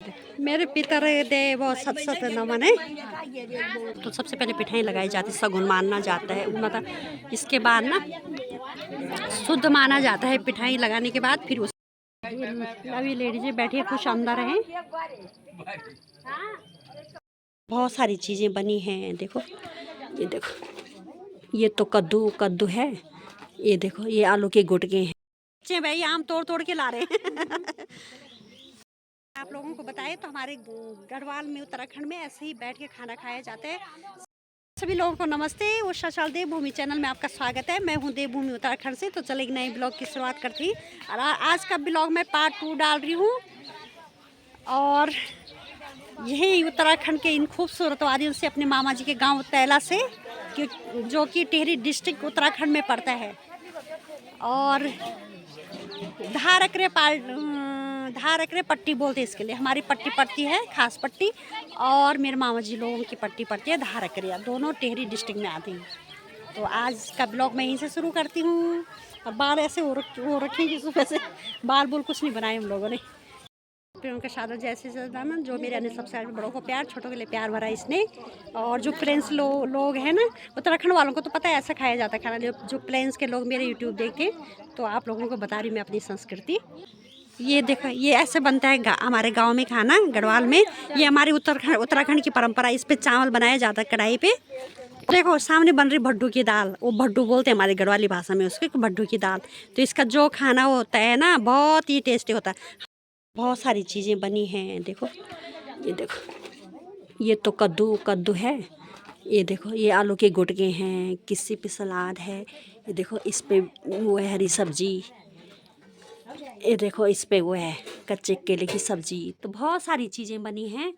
मेरे पितर देव सत सत नमन है। तो सबसे पहले पिठाई लगाई जाती, सगुन मानना जाता है, मतलब इसके बाद ना शुद्ध माना जाता है पिठाई लगाने के बाद। फिर उस अभी लेडीजें बैठी कुछ अंदर हैं। बहुत सारी चीज़ें बनी हैं, देखो ये देखो, ये तो कद्दू कद्दू है, ये देखो ये आलू के गुटके हैं। बच्चे भाई आम तोड़ तोड़ के ला रहे हैं। आप लोगों को बताए तो हमारे गढ़वाल में, उत्तराखंड में ऐसे ही बैठ के खाना खाया जाता है। सभी लोगों को नमस्ते, उषा शाल देवभूमि चैनल में आपका स्वागत है। मैं हूं देवभूमि उत्तराखंड से। तो चले एक नए ब्लॉग की शुरुआत करती। और आज का ब्लॉग मैं पार्ट 2 डाल रही हूं। और यही उत्तराखंड के इन खूबसूरत वादियों से, अपने मामा जी के गांव तैला से, जो कि टिहरी डिस्ट्रिक्ट उत्तराखंड में पड़ता है। और धारकरे पट्टी बोलते हैं इसके लिए। हमारी पट्टी पड़ती है खास पट्टी, और मेरे मामा जी लोगों की पट्टी पड़ती है धारकरिया, दोनों टिहरी डिस्ट्रिक्ट में आती हैं। तो आज का ब्लॉग मैं यहीं से शुरू करती हूँ। और बाल ऐसे हो रखे कि सुबह से बाल बुल कुछ नहीं बनाए हम लोगों ने। फिर उनका शादा जैसे ना, जो मेरे अन्य सबसे बड़ों को प्यार, छोटों के लिए प्यार भरा इसने। और जो फ्रेंड्स लोग हैं ना, उत्तराखंड वालों को तो पता है ऐसा खाया जाता है खाना। जो प्लेन्स के लोग मेरे यूट्यूब देखते हैं, तो आप लोगों को बता रही मैं अपनी संस्कृति। ये देखो, ये ऐसे बनता है हमारे गांव में खाना, गढ़वाल में। ये हमारी उत्तराखंड की परंपरा। इस पे चावल बनाया जाता है कढ़ाई पे। देखो सामने बन रही भड्डू की दाल, वो भड्डू बोलते हैं हमारी गढ़वाली भाषा में उसके, भड्डू की दाल। तो इसका जो खाना होता है ना, बहुत ही टेस्टी होता है। बहुत सारी चीज़ें बनी हैं, देखो ये देखो, ये तो कद्दू है, ये देखो ये आलू के गुटके हैं, किसी पे सलाद है, ये देखो इस पे वो है हरी सब्जी, ये देखो इस पे वो है कच्चे केले की सब्जी। तो बहुत सारी चीज़ें बनी हैं।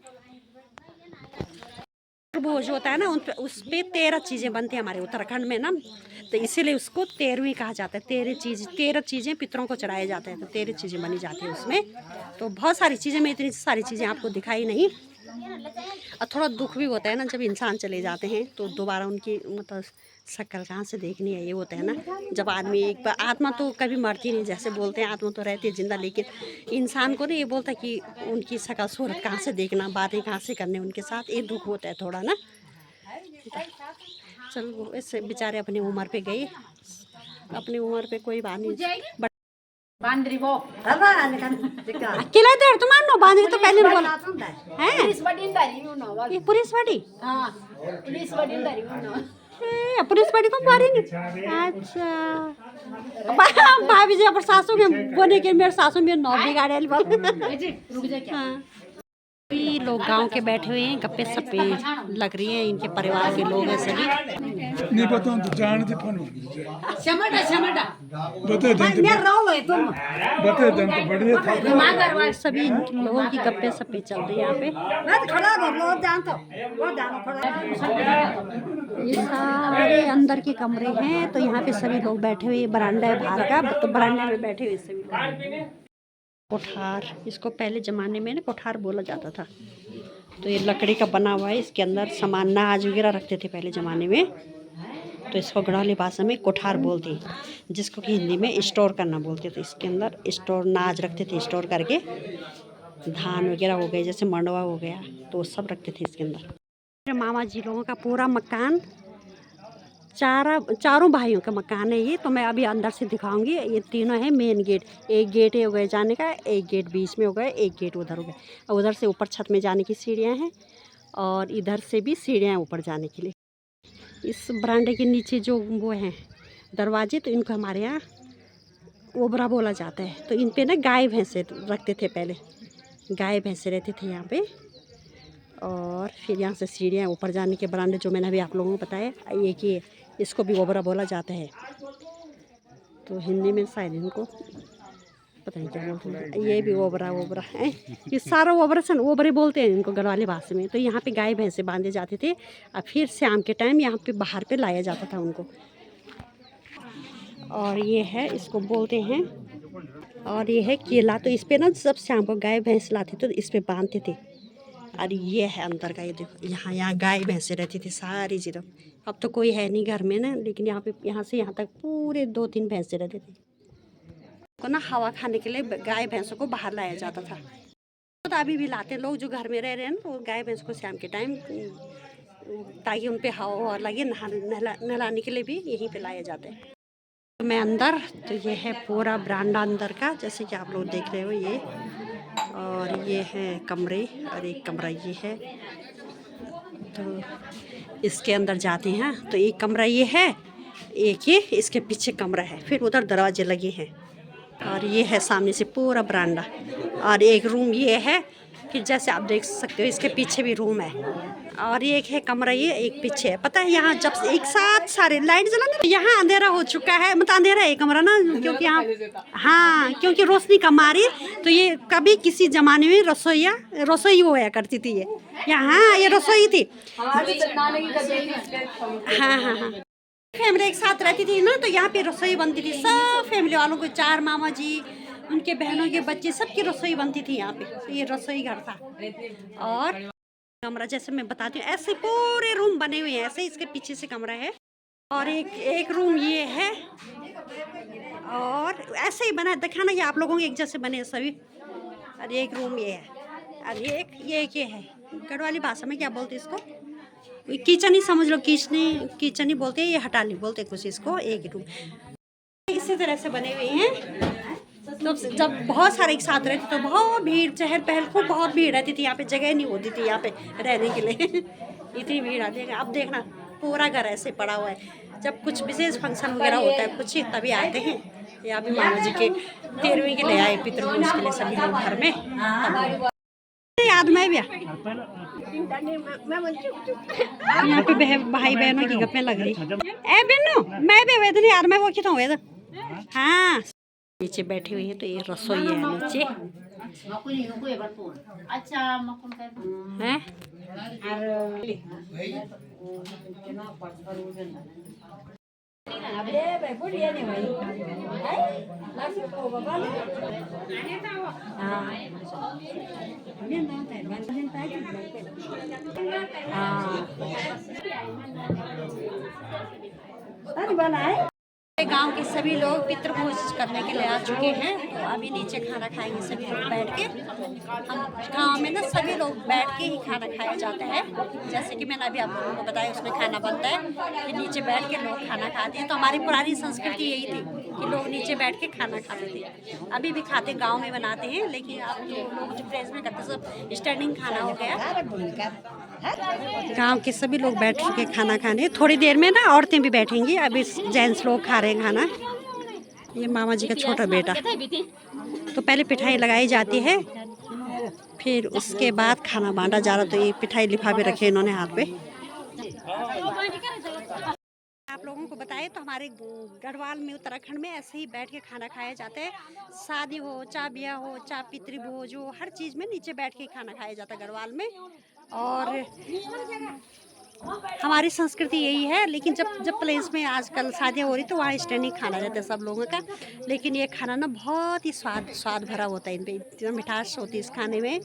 भोज होता है ना, उस पे 13 चीज़ें बनती हैं हमारे उत्तराखंड में ना, तो इसीलिए उसको 13वीं कहा जाता है। 13 चीज़ें पितरों को चढ़ाए जाते हैं, तो 13 चीज़ें बनी जाती हैं उसमें। तो बहुत सारी चीज़ें, मैं इतनी सारी चीज़ें आपको दिखाई नहीं। और थोड़ा दुख भी होता है ना, जब इंसान चले जाते हैं तो दोबारा उनकी मतलब शक्ल कहाँ से देखनी है, ये होता है ना। जब आदमी एक बार, आत्मा तो कभी मरती नहीं, जैसे बोलते हैं आत्मा तो रहती है जिंदा, लेकिन इंसान को ना ये बोलता है कि उनकी शक्ल सूरत कहाँ से देखना, बातें कहाँ से करने उनके साथ, ये दुख होता है थोड़ा ना। चलो ऐसे बेचारे अपनी उम्र पे गए, अपनी उम्र पे कोई बात नहीं। बांद्री वो अकेला देर तुम नो बांद्री तो पहले बोला है। पुलिस बड़ी दारी नो ये पुलिस बड़ी, हां पुलिस बड़ी दारी नो पुलिस बड़ी को मारी नहीं। अच्छा भाभी जी पर सासू में बोने के, मेरे सासू में 9 बिगाड़े रुक जा क्या। सभी लोग गांव के बैठे हुए हैं, गप्पे सप्पे लग रही हैं, इनके परिवार के लोग हैं सभी। नहीं पता तो जानते फोन शमटा बता दे मैं रोल है तुम बता दे तो बढ़िया था। मां करवा सभी लोगों की गप्पे सप्पे चल रही है यहाँ पे। मैं खड़ा हो लो जान तो वो जानो खड़ा। ये सारे अंदर के कमरे हैं, तो यहाँ पे सभी लोग बैठे हुए, बरामदा है बाहर का, तो बरामदे में बैठे हुए सभी लोग। कोठार, इसको पहले ज़माने में ना कोठार बोला जाता था। तो ये लकड़ी का बना हुआ है, इसके अंदर सामान नाज वगैरह रखते थे पहले ज़माने में, तो इसको गढ़वाली भाषा में कोठार बोलते हैं, जिसको कि हिंदी में स्टोर करना बोलते थे। इसके अंदर स्टोर नाज रखते थे, स्टोर करके धान वगैरह हो गए, जैसे मंडवा हो गया, तो सब रखते थे इसके अंदर। मेरे मामा जी लोगों का पूरा मकान, चारों भाइयों का मकान है ये। तो मैं अभी अंदर से दिखाऊंगी। ये तीनों है मेन गेट, एक गेट है हो गए जाने का, एक गेट बीच में हो गया, एक गेट उधर हो गया, और उधर से ऊपर छत में जाने की सीढ़ियाँ हैं, और इधर से भी सीढ़ियाँ ऊपर जाने के लिए। इस बरामदे के नीचे जो वो हैं दरवाजे, तो इनको हमारे यहाँ ओबरा बोला जाता है। तो इन पे ना गाय भैंसे रखते थे पहले, गाय भैंसे रहते थे यहाँ पे। और फिर यहाँ से सीढ़ियाँ ऊपर जाने के बरामदे, जो मैंने अभी आप लोगों को बताया, ये कि इसको भी ओबरा बोला जाता है। तो हिंदी में शायद इनको पता नहीं क्या बोलते हैं, ये भी ओबरा है। ये सारा ओबरे बोलते हैं इनको गढ़वाली भाषा में। तो यहाँ पे गाय भैंसे बांधे जाते थे, और फिर शाम के टाइम यहाँ पे बाहर पे लाया जाता था उनको। और ये है, इसको बोलते हैं, और ये है केला। तो इस पे ना सब शाम को गाय भैंस लाते थे, तो इस पे बांधते थे। और ये है अंदर का, ये देखो यहाँ गाय भैंसे रहती थी सारी चीज़ों। अब तो कोई है नहीं घर में ना, लेकिन यहाँ पे, यहाँ से यहाँ तक पूरे 2-3 भैंसे रहते थे। तो ना हवा खाने के लिए गाय भैंसों को बाहर लाया जाता था। तो अभी भी लाते हैं लोग जो घर में रह रहे हैं ना, वो गाय भैंस को शाम के टाइम ताकि उन पे हवा लगे, नहलाने के लिए भी यहीं पे लाए जाते हैं। तो मैं अंदर, तो ये है पूरा बरामदा अंदर का, जैसे कि आप लोग देख रहे हो ये, और ये है कमरे, और एक कमरा ये है। तो इसके अंदर जाते हैं, तो एक कमरा ये है, एक ये इसके पीछे कमरा है, फिर उधर दरवाजे लगे हैं, और ये है सामने से पूरा बरामदा, और एक रूम ये है, फिर जैसे आप देख सकते हो इसके पीछे भी रूम है, और एक है कमरा ये, एक पीछे है। पता है यहाँ जब एक साथ सारे लाइट जलाने, तो यहाँ अंधेरा हो चुका है, मतलब अंधेरा है कमरा ना, क्योंकि यहाँ हाँ क्योंकि रोशनी कम आ रही है। तो ये कभी किसी जमाने में रसोई होया करती थी, ये यहाँ ये रसोई थी। हाँ हाँ हाँ, फैमिली एक साथ रहती थी ना, तो यहाँ पे रसोई बनती थी, सब फैमिली वालों को, 4 मामा जी, उनके बहनों के बच्चे, सबकी रसोई बनती थी यहाँ पे। तो ये रसोई घर था, और कमरा जैसे मैं बताती हूँ, ऐसे पूरे रूम बने हुए हैं, ऐसे इसके पीछे से कमरा है, और एक रूम ये है, और ऐसे ही बना दिखाना ये आप लोगों के एक जैसे बने सभी। और एक रूम ये है, और ये है, गढ़वाली भाषा में क्या बोलते इसको, किचन ही समझ लो, किचन ही बोलते हैं, ये हटाली बोलते कुछ इसको। एक रूम इसी तरह से बने हुए हैं। तो जब बहुत सारे एक साथ रहते तो बहुत भीड़, चहल पहल, खूब बहुत भीड़ रहती थी यहाँ पे, जगह नहीं होती थी यहाँ पे रहने के लिए इतनी भीड़ आती है। अब देखना पूरा घर ऐसे पड़ा हुआ है, जब कुछ विशेष फंक्शन वगैरह होता है कुछ ही तभी आते हैं। यहाँ भी मामा जी के 13वीं के लिए आए, पितृपुरुष के लिए सभी लोग घर में। याद में भी यहाँ पे भाई बहनों की गप्पें लग रही। ए बिन्नू मैं भी हुए थे यार, मैं वो कितना हुए थे। हाँ नीचे बैठी हुई है, तो ये रसोई है नीचे है। गांव के सभी लोग पितृभोज करने के लिए आ चुके हैं, तो अभी नीचे खाना खाएंगे सभी लोग बैठ के। हम गांव में ना सभी लोग बैठ के ही खाना खाया जाता है, जैसे कि मैंने अभी आप लोगों को बताया, उसमें खाना बनता है, फिर नीचे बैठ के लोग खाना खाते हैं। तो हमारी पुरानी संस्कृति यही थी कि लोग नीचे बैठ के खाना खाते थे, अभी भी खाते, गाँव में बनाते हैं, लेकिन अब तो लोग जो प्लेस में करते सब स्टैंडिंग खाना हो गया। गांव के सभी लोग बैठ के खाना खाने, थोड़ी देर में ना औरतें भी बैठेंगी, अभी जेंट्स लोग खा रहे हैं खाना। ये मामा जी का छोटा बेटा, तो पहले पिठाई लगाई जाती है, फिर उसके बाद खाना बांटा जा रहा। तो ये पिठाई लिफाफे रखे इन्होंने हाथ पे। आप लोगों को बताए तो हमारे गढ़वाल में, उत्तराखंड में ऐसे ही बैठ के खाना खाया जाता है। शादी हो, चाहे ब्याह हो, चाहे पितृभोज हो, हर चीज़ में नीचे बैठ के खाना खाया जाता है गढ़वाल में। और हमारी संस्कृति यही है। लेकिन जब प्लेस में आजकल शादियाँ हो रही तो वहाँ स्टैंडिंग खाना रहता है सब लोगों का। लेकिन ये खाना ना बहुत ही स्वाद भरा होता है, इन पर इतना मिठास होती है इस खाने में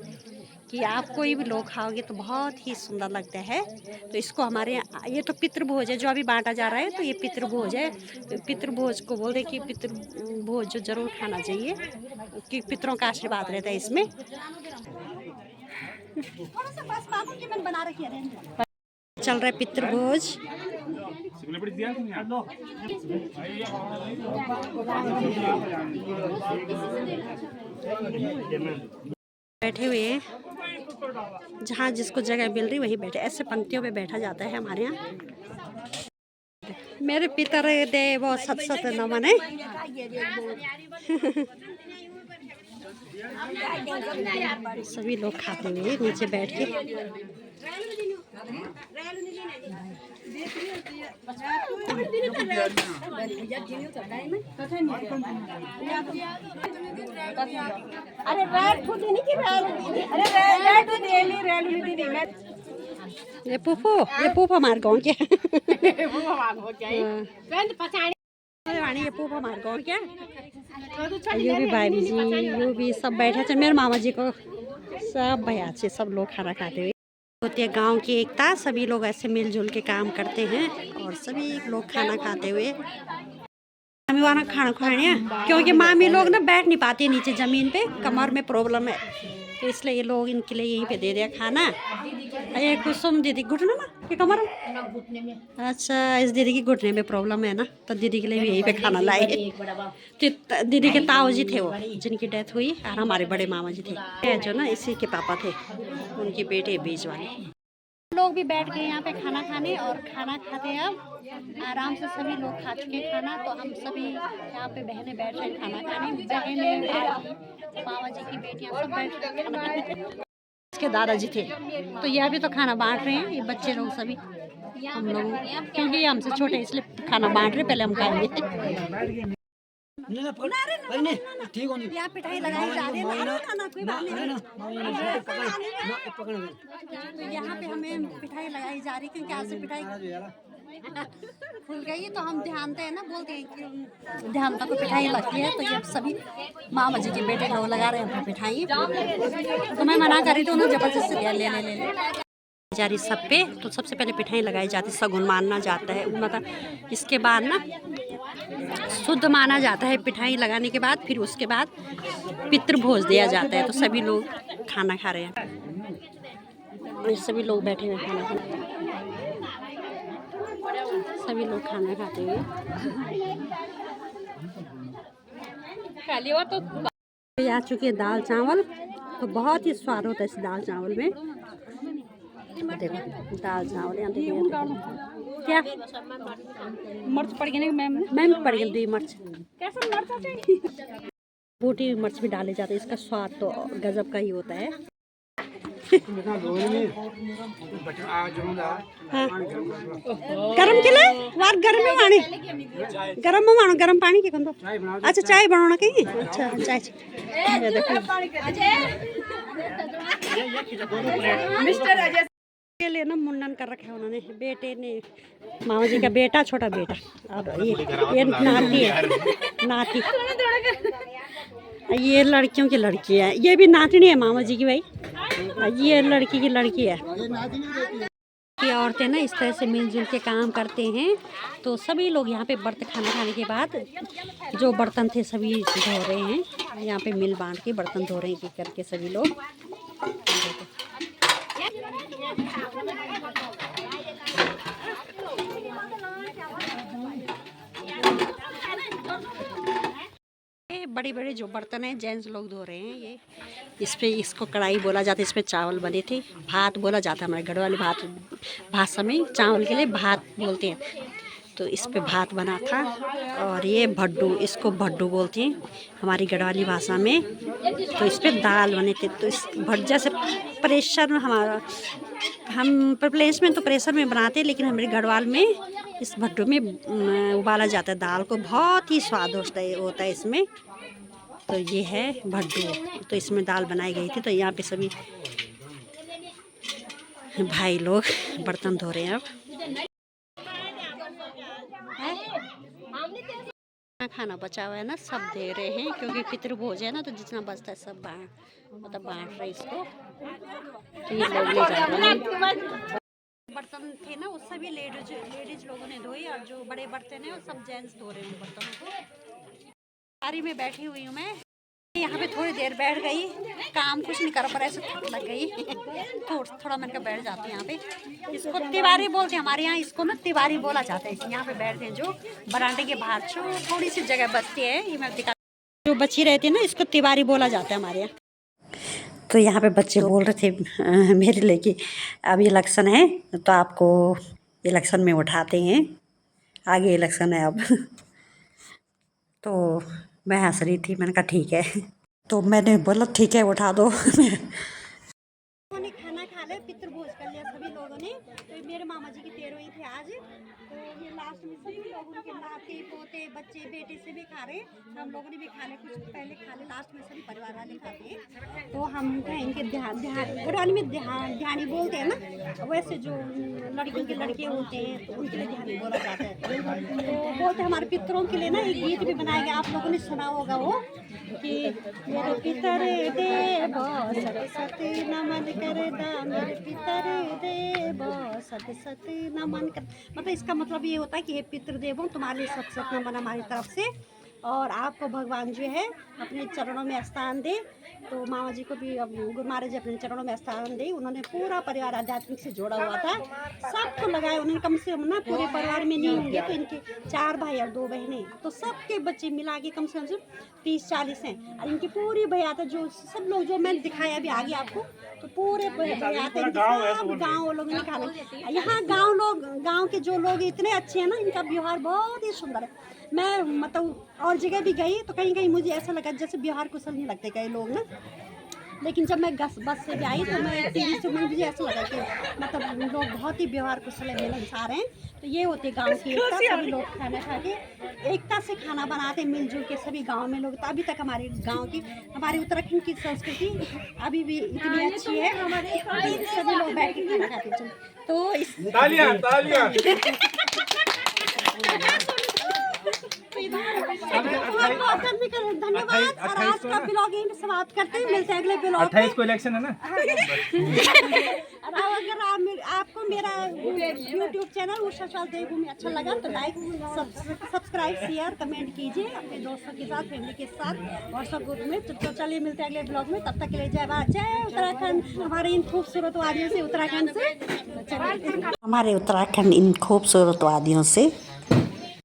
कि आप कोई भी लोग खाओगे तो बहुत ही सुंदर लगता है। तो इसको हमारे यहाँ, ये तो पितृभोज है जो अभी बांटा जा रहा है, तो ये पितृभोज है। तो पितृभोज को बोलते हैं कि पितृभोज जो जरूर खाना चाहिए, कि पितरों का आशीर्वाद रहता है इसमें। बना रखी है, चल रहा है पितृभोज। बैठे हुए हैं, जहाँ जिसको जगह मिल रही वहीं बैठे, ऐसे पंक्तियों पे बैठा जाता है हमारे यहाँ। मेरे पितर दे वो सत नमन है। सभी लोग खाते हुए नीचे बैठ के। अरे ये पूफो मार गाँव के। ये पूफो मार गाँव क्या, ये भी भाई जी, ये भी सब बैठे थे। मेरे मामा जी को सब भैया से सब लोग खाना खाते हुए होती है। गांव की एकता, सभी लोग ऐसे मिलजुल के काम करते हैं और सभी लोग खाना खाते हुए। मामी वाला खाना खाने, क्योंकि मामी लोग ना बैठ नहीं पाती नीचे ज़मीन पे, कमर में प्रॉब्लम है। तो इसलिए ये लोग इनके लिए यहीं पे दे दिया खाना। ये कुसुम दीदी घुटना ना कि कमर अच्छा, इस दीदी की घुटने में प्रॉब्लम है ना, तो दीदी के लिए भी यहीं पे खाना लाए। तो दीदी के ताऊ जी थे वो जिनकी डेथ हुई, और हमारे बड़े मामा जी थे, ये जो ना इसी के पापा थे, उनकी बेटे बीच वाले लोग भी बैठ गए यहाँ पे खाना खाने, और खाना खाते हैं अब आराम से। सभी लोग खा चुके खाना, तो हम सभी यहाँ पे बहनें बैठ रहे हैं खाना खाने। बहनें, भाई, मामा जी की बेटियाँ सब बैठ रहे खाना खाने। इसके दादाजी थे, तो ये अभी तो खाना बांट रहे हैं, ये बच्चे लोग सभी हम लोग, क्योंकि ये हमसे छोटे इसलिए खाना बांट रहे, पहले हम खाएंगे। यहाँ पिटाई लगाई जा रही है, कोई बात नहीं। तो यहाँ पे हमें पिटाई लगाई जा रही है, क्योंकि आज से पिटाई खुल गई, तो हम ध्यानते हैं ना, बोलते हैं कि ध्यान तक पिटाई लगती है। तो ये सभी मामा जी के बेटे लोग लगा रहे हैं पिटाई, तो मैं मना कर रही थी, उन्होंने जबरदस्ती दिया ले जा रही सब पे। तो सबसे पहले पिठाई लगाई जाती, सगुन माना जाता है, मतलब इसके बाद ना शुद्ध माना जाता है पिठाई लगाने के बाद। फिर उसके बाद पितृभोज दिया जाता है। तो सभी लोग खाना खा रहे हैं, सभी लोग बैठे हुए खाना खाने, सभी लोग खाना खाते हुए खाली हुआ। तो आ चुकी है दाल चावल, तो बहुत ही स्वाद होता है इस दाल चावल में। देखो दाल चावल यहाँ देखिए क्या मर्च पड़ गई, मैम पड़ गई 2 मर्च, बूटी मिर्च भी डाले जाते हैं। इसका स्वाद तो गजब का ही होता है। हाँ। गरम के लिए वार गरम में पानी गरम पानी के कंदो। अच्छा चाय बनाना कहीं। अच्छा चाय मिस्टर अजय के लिए ना मुंडन कर रखा है उन्होंने, बेटे ने, मामा जी का बेटा, छोटा बेटा, और ये नाती है, नाती, ये लड़कियों की लड़की है, ये भी नातनी है मामा जी की भाई, ये लड़की की लड़की है। ये औरतें ना इस तरह से मिलजुल के काम करते हैं। तो सभी लोग यहाँ पे बर्तन खाना खाने के बाद जो बर्तन थे सभी धो रहे हैं, यहाँ पे मिल बांट के बर्तन धो रहे हैं करके सभी लोग। बड़े बड़े जो बर्तन हैं जेंट्स लोग धो रहे हैं। ये इस पे, इसको कढ़ाई बोला जाता है, इस पे चावल बने थे, भात बोला जाता है हमारे घर वाले भाषा में चावल के लिए भात बोलते हैं। तो इस पे भात बना था। और ये भड्डू, इसको भड्डू बोलते हैं हमारी गढ़वाली भाषा में। तो इस पे दाल बने थे। तो इस भज्जा से प्रेशर हमारा, हम प्लेस में तो प्रेशर में बनाते हैं, लेकिन हमारे गढ़वाल में इस भट्टू में उबाला जाता है दाल को, बहुत ही स्वाद होता है इसमें। तो ये है भट्टू, तो इसमें दाल बनाई गई थी। तो यहाँ पे सभी भाई लोग बर्तन धो रहे हैं। अब खाना बचा हुआ है ना, सब दे रहे हैं, क्योंकि पितृभोज है ना, तो जितना बचता है सब बांट रहे इसको। तो ये लोग ले जा रहे हैं। बर्तन थे ना, वो सभी लेडीज लोगों ने धोई, और जो बड़े बर्तन हैं वो सब जेंट्स धो रहे हैं बर्तनों को। सारी में बैठी हुई हूँ मैं यहाँ पे, थोड़ी देर बैठ गई, काम कुछ नहीं कर पा रहा, ऐसे थक लग गई, थोड़ा मैंने कहा बैठ जाती हूँ यहाँ पे। इसको तिवारी बोलते हैं हमारे यहाँ, इसको ना तिवारी बोला जाता है। यहाँ पे बैठते हैं जो बरामदे के बाहर जो थोड़ी सी जगह बचती है, ये मैं दिखा, जो बची रहती है ना, इसको तिवारी बोला जाता है हमारे यहाँ। तो यहाँ पे बच्चे बोल रहे थे मेरे लिए कि अब इलेक्शन है तो आपको इलेक्शन में उठाते हैं, आगे इलेक्शन है अब। तो मैं हंस रही थी, मैंने कहा ठीक है। तो मैंने बोला ठीक है उठा दो। खाना खा लिया, पितृभोज कर लिया सभी लोगों ने। तो मेरे मामा जी की 13वीं थी आज, तो ये लास्ट में सभी लोग उनके नाते पोते बच्चे बेटे से भी खा रहे, हम लोगों ने भी खा ले, कुछ पहले खा ले, लास्ट में सभी परिवार वाले खाते हैं। तो हम कहेंगे ध्यान गुरबानी में ध्यानी बोलते हैं ना, वैसे जो लड़कियों के लड़के होते हैं तो उनके लिए ध्यानी बोला जाता है। तो बोलते हमारे पितरों के लिए ना एक गीत भी बनाया गया, आप लोगों ने सुना होगा वो, कि मेरे पितर देव सरस्वती नमन कर दा, मेरे पितर देव सरस्वती नमन कर। मतलब इसका मतलब ये होता है कि हे पितृदेवों, तुम्हारे लिए सत नमन हमारी तरफ से, और आपको भगवान जो है अपने चरणों में स्थान दे। तो मामा जी को भी अब गुरु महाराज जी अपने चरणों में स्थान दे। उन्होंने पूरा परिवार आध्यात्मिक से जोड़ा हुआ था, सबको लगाया उन्होंने। कम से कम ना पूरे परिवार में नहीं होंगे तो इनके 4 भाई और 2 बहनें, तो सबके बच्चे मिला के कम से कम 30-40 हैं। और इनकी पूरी भैया जो सब लोग जो मैंने दिखाया अभी आगे आपको, तो पूरे भैया सब गाँव लोग निकाले। यहाँ गाँव के जो लोग इतने अच्छे हैं ना, इनका व्यवहार बहुत ही सुंदर है। मैं मतलब और जगह भी गई तो कहीं कहीं मुझे ऐसा लगा जैसे व्यवहार कुशल नहीं लगते कई लोग ना, लेकिन जब मैं बस से भी आई तो मैं टीवी से मुझे ऐसा लगा कि मतलब लोग बहुत ही व्यवहार कुशल है, मिलनसार हैं। तो ये होते गांव की एकता, सभी लोग खाना खा के एकता से खाना बनाते मिलजुल के सभी गांव में लोग। तो अभी तक हमारे गांव की, हमारे उत्तराखंड की संस्कृति अभी भी इतनी अच्छी है, सभी लोग बैठ के खाना खाते चल। तो इस धन्यवाद। और आज का ब्लॉग यहीं पे समाप्त करते हैं, मिलते हैं अगले ब्लॉग में। 28 को इलेक्शन है ना। और अगर आपको मेरा YouTube चैनल उषा चौल देवभूमि अच्छा लगा तो लाइक सब्सक्राइब शेयर कमेंट कीजिए अपने दोस्तों के साथ, फैमिली के साथ, व्हाट्सएप ग्रुप में। तो चलिए मिलते हैं अगले ब्लॉग में, तब तक के लिए जय भारत, जय उत्तराखंड। हमारे इन खूबसूरत वादियों से, उत्तराखंड से, हमारे उत्तराखंड इन खूबसूरत वादियों से